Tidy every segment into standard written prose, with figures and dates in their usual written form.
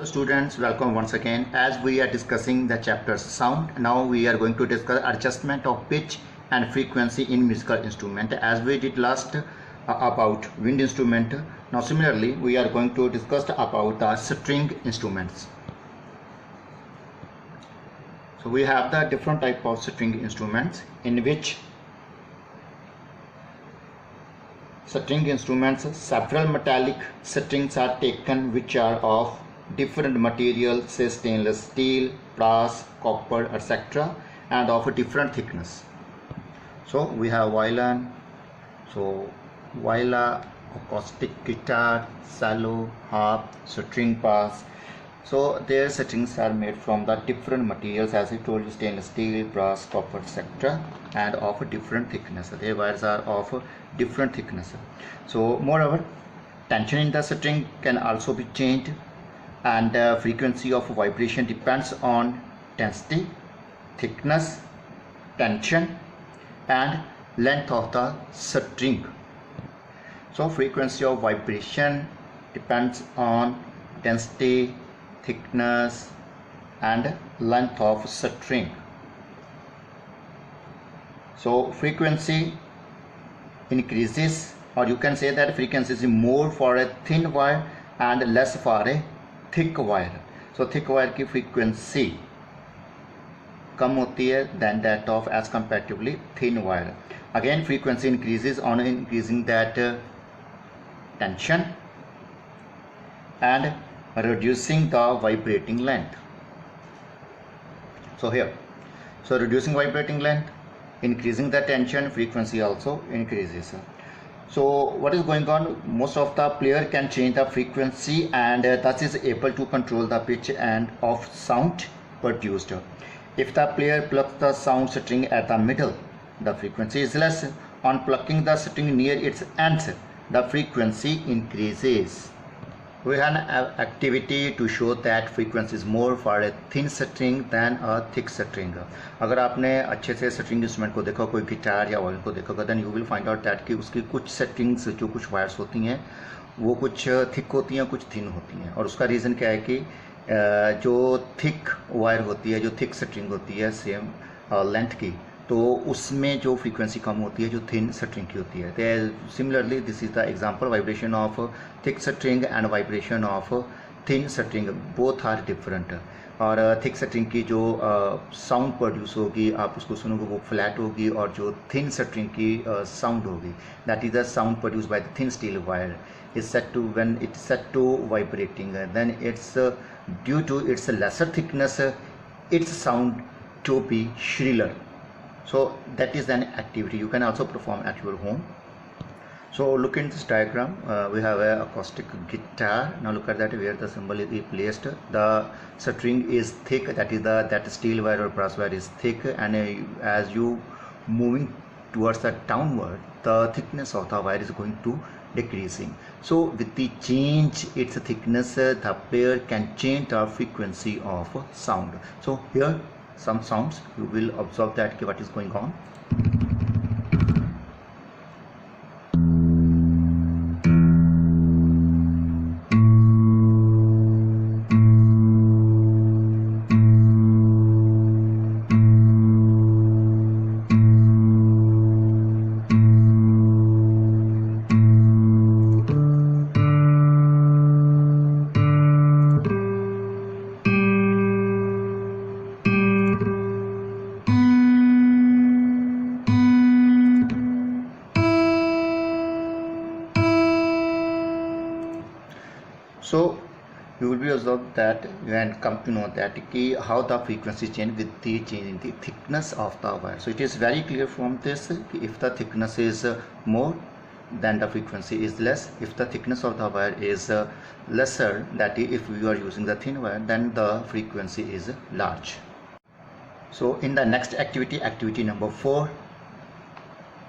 Students, welcome once again. As we are discussing the chapter sound, now we are going to discuss adjustment of pitch and frequency in musical instrument. As we did last about wind instrument, now similarly we are going to discuss about the string instruments. So we have the different type of string instruments, in which string instruments several metallic strings are taken which are of different materials, say stainless steel, brass, copper, etc., and of a different thickness. So we have violin, so viola, acoustic guitar, cello, harp, string bass. So their strings are made from the different materials, as I told you, stainless steel, brass, copper, etc., and of a different thickness. Their wires are of a different thickness. So moreover, tension in the string can also be changed, and frequency of vibration depends on density, thickness, tension, and length of the string. So frequency of vibration depends on density, thickness, and length of string. So frequency increases, or you can say that frequency is more for a thin wire and less for a thick wire. So thick wire की frequency कम होती है than that of as comparatively thin wire. Again, frequency increases on increasing that tension and reducing the vibrating length. So here, so reducing vibrating length, increasing the tension, frequency also increases. So what is going on? Most of the player can change the frequency and thus is able to control the pitch and of sound produced. If the player plucks the sound string at the middle, the frequency is less. On plucking the string near its ends, the frequency increases. We have an activity to show that frequency is more for a thin string than a thick string. अगर आपने अच्छे से string instrument को देखा, कोई guitar या violin को देखा, then you will find out that कि उसकी कुछ strings जो कुछ wires होती हैं वो कुछ thick होती हैं, कुछ thin होती हैं. और उसका reason क्या है कि जो thick wire होती है, जो thick string होती है same length की, तो उसमें जो फ्रीक्वेंसी कम होती है जो थिन स्ट्रिंग की होती है. Similarly this is the example, vibration of thick string and vibration of thin string both are different. और थिक स्ट्रिंग की जो साउंड प्रोड्यूस होगी, आप उसको सुनोगे, वो फ्लैट होगी, और जो थिन स्ट्रिंग की साउंड होगी, that is the sound produce by the thin steel wire is set to, when it's set to vibrating, then it's due to its lesser thickness, its sound to be shriller. So that is an activity you can also perform at your home. So look in this diagram, we have a acoustic guitar. Now look at that, where the cymbal is placed. The string is thick, that is that steel wire or brass wire is thick, and as you moving towards the downward, the thickness of the wire is going to decreasing. So with the change its thickness, the player can change the frequency of sound. So here some sounds you will observe that what is going on. So you will be observed that and come to know that how the frequency change with the change in the thickness of the wire. So it is very clear from this, if the thickness is more, then the frequency is less. If the thickness of the wire is lesser, that if we are using the thin wire, then the frequency is large. So in the next activity, activity number 4,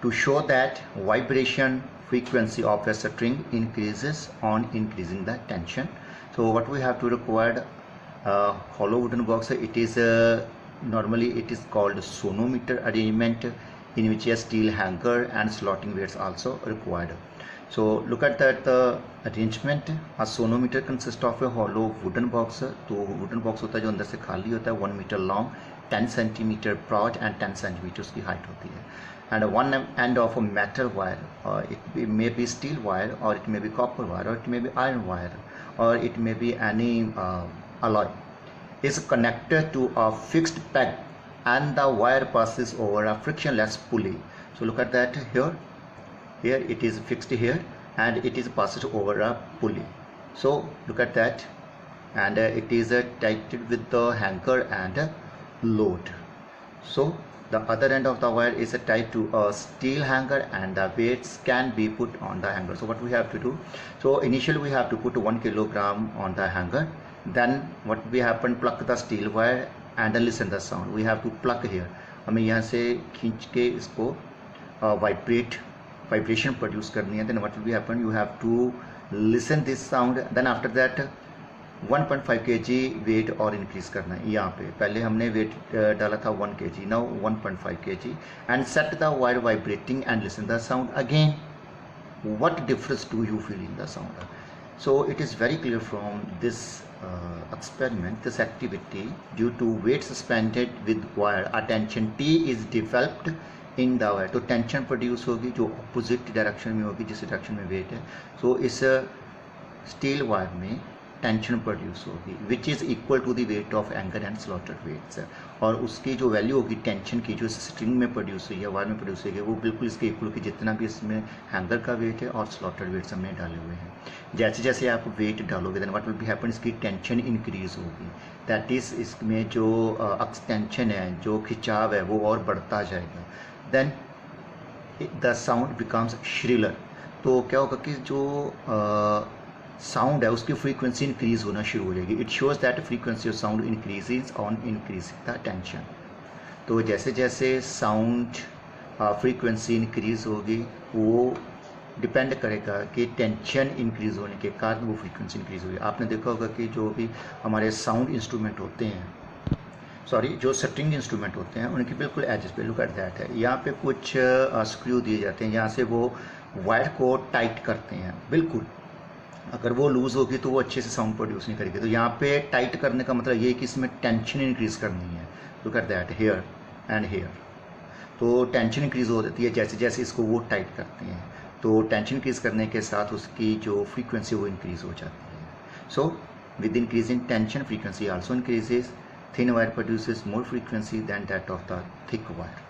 to show that vibration frequency of a string increases on increasing the tension. So what we have to require, hollow wooden box. It is normally it is called sonometer arrangement, in which a steel hanger and slotting weights also required. So look at that arrangement. A sonometer consists of a hollow wooden box. तो wooden box होता है जो अंदर से खाली होता है, 1 metre long, 10 centimetre broad and 10 centimetre उसकी हाइट होती है. And one end of a metal wire, or it may be steel wire, or it may be copper wire, or it may be iron wire, or it may be any alloy, is connected to a fixed peg, and the wire passes over a frictionless pulley. So look at that here. Here it is fixed here, and it is passed over a pulley. So look at that, and it is tightened with the hanger and load. So the other end of the wire is tied to a steel hanger, and the weights can be put on the hanger. So what we have to do? So initially we have to put 1 kilogram on the hanger. Then what we happen? Pluck the steel wire and then listen the sound. We have to pluck here. हमें यहाँ से खींच के इसको vibration produce करनी है. Then what will happen? You have to listen this sound. Then after that 1.5 kg wait और increase करना है. यहाँ पे पहले हमने वेट डाला था 1 kg, now 1.5 kg, and set the wire vibrating and listen the sound again. What difference do you feel in the sound? So it is very clear from this experiment, this activity, due to weight suspended with wire, a tension T is developed in the wire. तो tension produce होगी जो opposite direction में होगी जिस direction में wait है. So इस steel wire में टेंशन प्रोड्यूस होगी which is equal to the weight of anchor and slotted weights. और उसकी जो वैल्यू होगी टेंशन की जो स्ट्रिंग में प्रोड्यूस हुई है, वायर में प्रोड्यूस हुई है, वो बिल्कुल इसके इक्वल की जितना भी इसमें हैंगर का वेट है और स्लॉटेड वेट्स हमने डाले हुए हैं. जैसे जैसे आप वेट डालोगे then what will be happen, इसकी टेंशन इंक्रीज होगी. दैट इज़ इसमें जो एक्सटेंशन है, जो खिंचाव है, वो और बढ़ता जाएगा. Then the sound becomes shriller. तो क्या होगा कि जो साउंड है उसकी फ्रीक्वेंसी इंक्रीज होना शुरू हो जाएगी. It shows that frequency of sound increases on increase the tension. तो जैसे जैसे साउंड फ्रीक्वेंसी इंक्रीज होगी वो डिपेंड करेगा कि टेंशन इंक्रीज होने के कारण वो फ्रीक्वेंसी इंक्रीज होगी. आपने देखा होगा कि जो भी हमारे साउंड इंस्ट्रूमेंट होते हैं, जो स्ट्रिंग इंस्ट्रूमेंट होते हैं, उनकी बिल्कुल एजेस पे लुक एट दैट है. यहाँ पे कुछ स्क्रू दिए जाते हैं, यहाँ से वो वायर को टाइट करते हैं. बिल्कुल अगर वो लूज़ होगी तो वो अच्छे से साउंड प्रोड्यूस नहीं करेगी. तो यहाँ पे टाइट करने का मतलब ये है कि इसमें टेंशन इंक्रीज़ करनी है. Look at that here and here. तो टेंशन इंक्रीज़ हो जाती है जैसे जैसे इसको वो टाइट करते हैं. तो टेंशन इंक्रीज़ करने के साथ उसकी जो फ्रीक्वेंसी वो इंक्रीज़ हो जाती है. So with increase in tension frequency also increases. Thin wire produces more frequency than that of the thick wire.